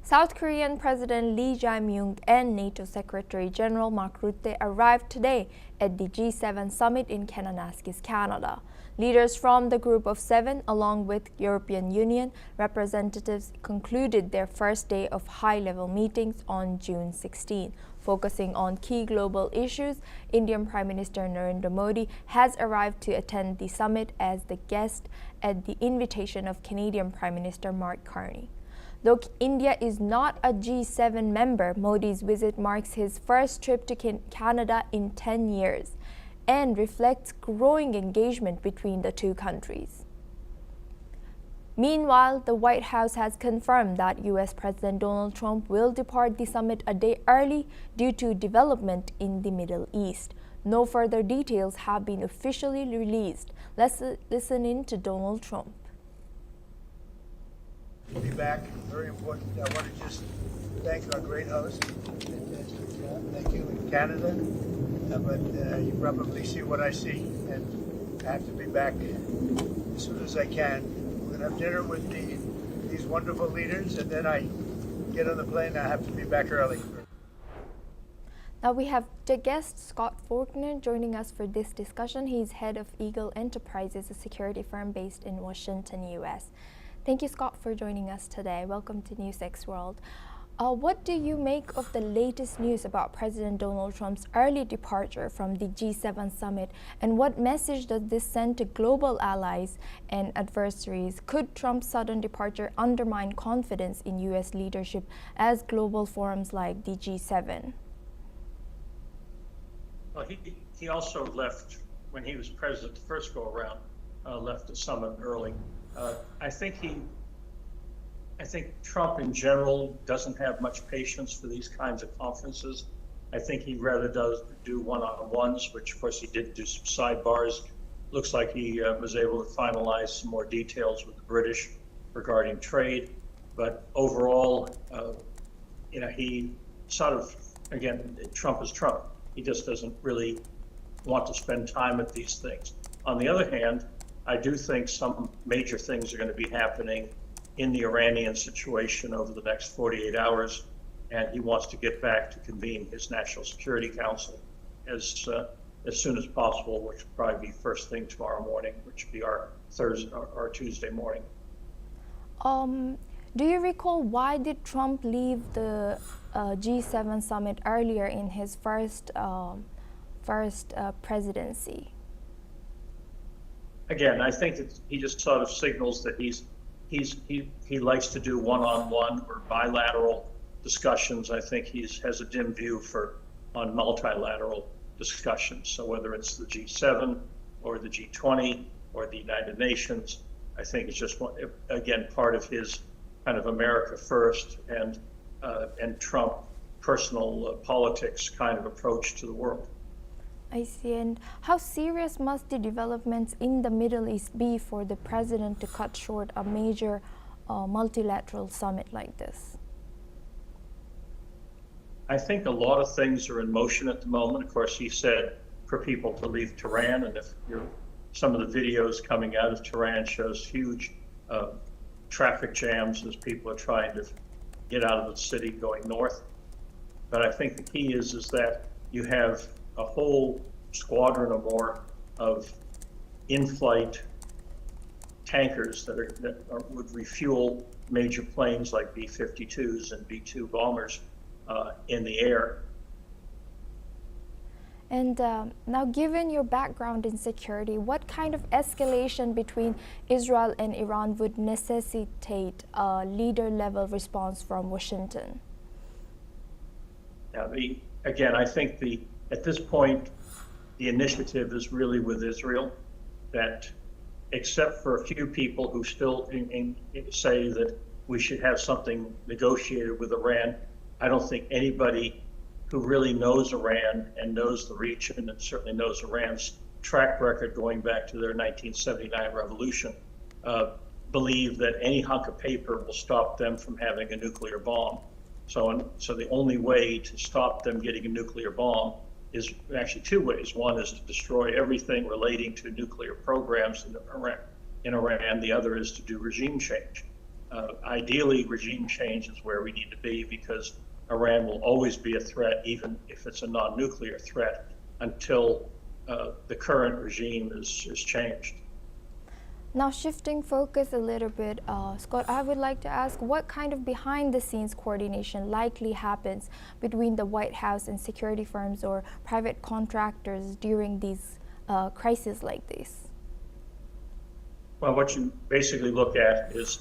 South Korean President Lee Jae-myung and NATO Secretary General Mark Rutte arrived today at the G7 summit in Kananaskis, Canada. Leaders from the Group of Seven, along with European Union representatives, concluded their first day of high-level meetings on June 16. Focusing on key global issues, Indian Prime Minister Narendra Modi has arrived to attend the summit as the guest at the invitation of Canadian Prime Minister Mark Carney. Though India is not a G7 member, Modi's visit marks his first trip to Canada in 10 years and reflects growing engagement between the two countries. Meanwhile, the White House has confirmed that U.S. President Donald Trump will depart the summit a day early due to development in the Middle East. No further details have been officially released. Let's listen in to Donald Trump. To be back, very important. I want to just thank our great host. Fantastic job. Thank you in Canada. But you probably see what I see, and I have to be back as soon as I can. We're going to have dinner with these wonderful leaders, and then I get on the plane. I have to be back early. Now we have the guest Scott Faulkner joining us for this discussion. He's head of Eagle Enterprises, a security firm based in Washington, U.S. Thank you, Scott, for joining us today. Welcome to NewsX World. What do you make of the latest news about President Donald Trump's early departure from the G7 summit, and what message does this send to global allies and adversaries? Could Trump's sudden departure undermine confidence in U.S. leadership as global forums like the G7? Well, he also left, when he was president the first go around, left the summit early. I think Trump in general doesn't have much patience for these kinds of conferences. I think he rather does do one-on-ones, which of course he did do some sidebars. Looks like he was able to finalize some more details with the British regarding trade. But overall, he sort of, again, Trump is Trump. He just doesn't really want to spend time at these things. On the other hand, I do think some major things are going to be happening in the Iranian situation over the next 48 hours, and he wants to get back to convene his National Security Council as soon as possible, which will probably be first thing tomorrow morning, which will be our Tuesday morning. Do you recall why did Trump leave the G7 summit earlier in his first presidency? Again, I think that he just sort of signals that he likes to do one-on-one or bilateral discussions. I think he has a dim view on multilateral discussions. So whether it's the G7 or the G20 or the United Nations, I think it's just, again, part of his kind of America first and Trump personal politics kind of approach to the world. I see. And how serious must the developments in the Middle East be for the president to cut short a major multilateral summit like this? I think a lot of things are in motion at the moment. Of course, he said for people to leave Tehran, and if some of the videos coming out of Tehran shows huge traffic jams as people are trying to get out of the city going north. But I think the key is that you have a whole squadron or more of in-flight tankers that would refuel major planes like B-52s and B-2 bombers in the air. And now, given your background in security, what kind of escalation between Israel and Iran would necessitate a leader-level response from Washington? Again, I think at this point, the initiative is really with Israel, that except for a few people who still say that we should have something negotiated with Iran, I don't think anybody who really knows Iran and knows the region and certainly knows Iran's track record going back to their 1979 revolution, believe that any hunk of paper will stop them from having a nuclear bomb. So the only way to stop them getting a nuclear bomb is actually two ways. One is to destroy everything relating to nuclear programs in Iran. The other is to do regime change. Ideally, regime change is where we need to be because Iran will always be a threat, even if it's a non-nuclear threat, until the current regime is changed. Now shifting focus a little bit, Scott, I would like to ask what kind of behind-the-scenes coordination likely happens between the White House and security firms or private contractors during these crises like this? Well, what you basically look at is,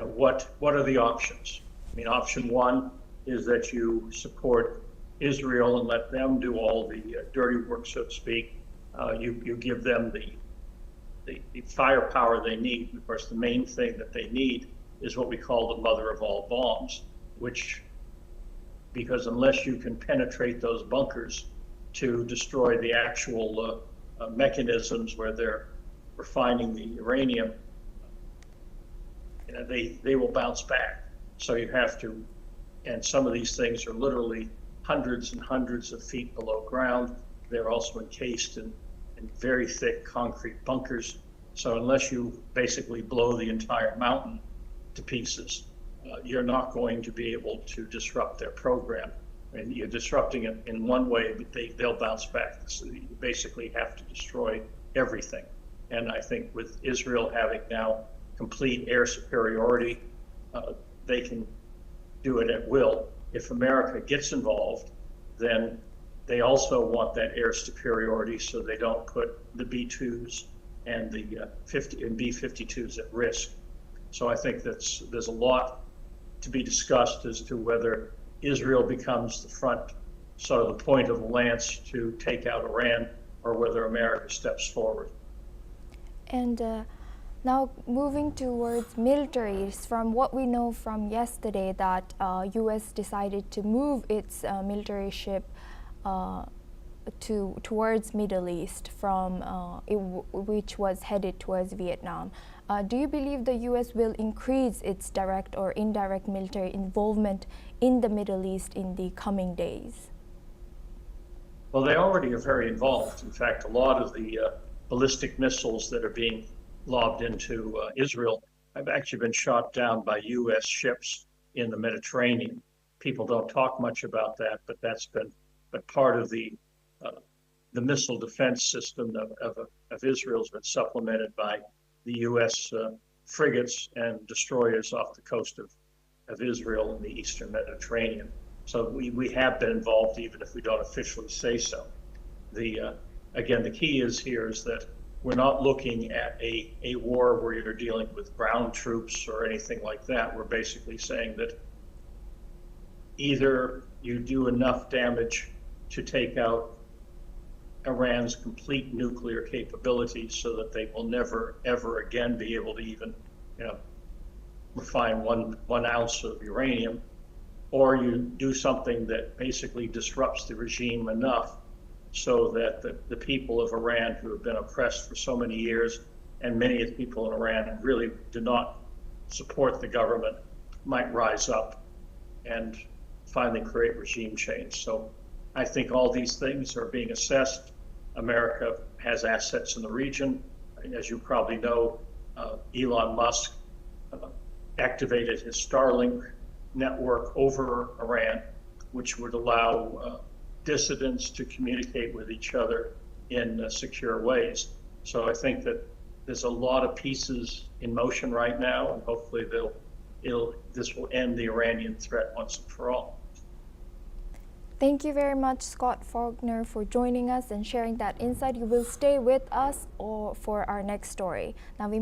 what are the options? I mean, option one is that you support Israel and let them do all the dirty work, so to speak. You give them the firepower they need. Of course, the main thing that they need is what we call the mother of all bombs, because unless you can penetrate those bunkers to destroy the actual mechanisms where they're refining the uranium, they will bounce back. So you have to, and some of these things are literally hundreds and hundreds of feet below ground. They're also encased in very thick concrete bunkers. So unless you basically blow the entire mountain to pieces, you're not going to be able to disrupt their program. And you're disrupting it in one way, but they'll bounce back. So you basically have to destroy everything. And I think with Israel having now complete air superiority, they can do it at will. If America gets involved, then they also want that air superiority so they don't put the B-2s and the B-52s at risk. So I think there's a lot to be discussed as to whether Israel becomes the front, sort of the point of the lance to take out Iran, or whether America steps forward. And now moving towards militaries, from what we know from yesterday that U.S. decided to move its military ship towards Middle East from which was headed towards Vietnam. Do you believe the U.S. will increase its direct or indirect military involvement in the Middle East in the coming days? Well, they already are very involved. In fact, a lot of the ballistic missiles that are being lobbed into Israel have actually been shot down by U.S. ships in the Mediterranean. People don't talk much about that, but that's been part of the missile defense system of Israel has been supplemented by the U.S. frigates and destroyers off the coast of Israel in the Eastern Mediterranean. So we have been involved, even if we don't officially say so. Again, the key is that we're not looking at a war where you're dealing with ground troops or anything like that. We're basically saying that either you do enough damage to take out Iran's complete nuclear capabilities so that they will never, ever again be able to even, refine one ounce of uranium, or you do something that basically disrupts the regime enough so that the people of Iran who have been oppressed for so many years, and many of the people in Iran really do not support the government, might rise up and finally create regime change. So I think all these things are being assessed. America has assets in the region. As you probably know, Elon Musk activated his Starlink network over Iran, which would allow dissidents to communicate with each other in secure ways. So I think that there's a lot of pieces in motion right now, and hopefully this will end the Iranian threat once and for all. Thank you very much, Scott Faulkner, for joining us and sharing that insight. You will stay with us for our next story. Now we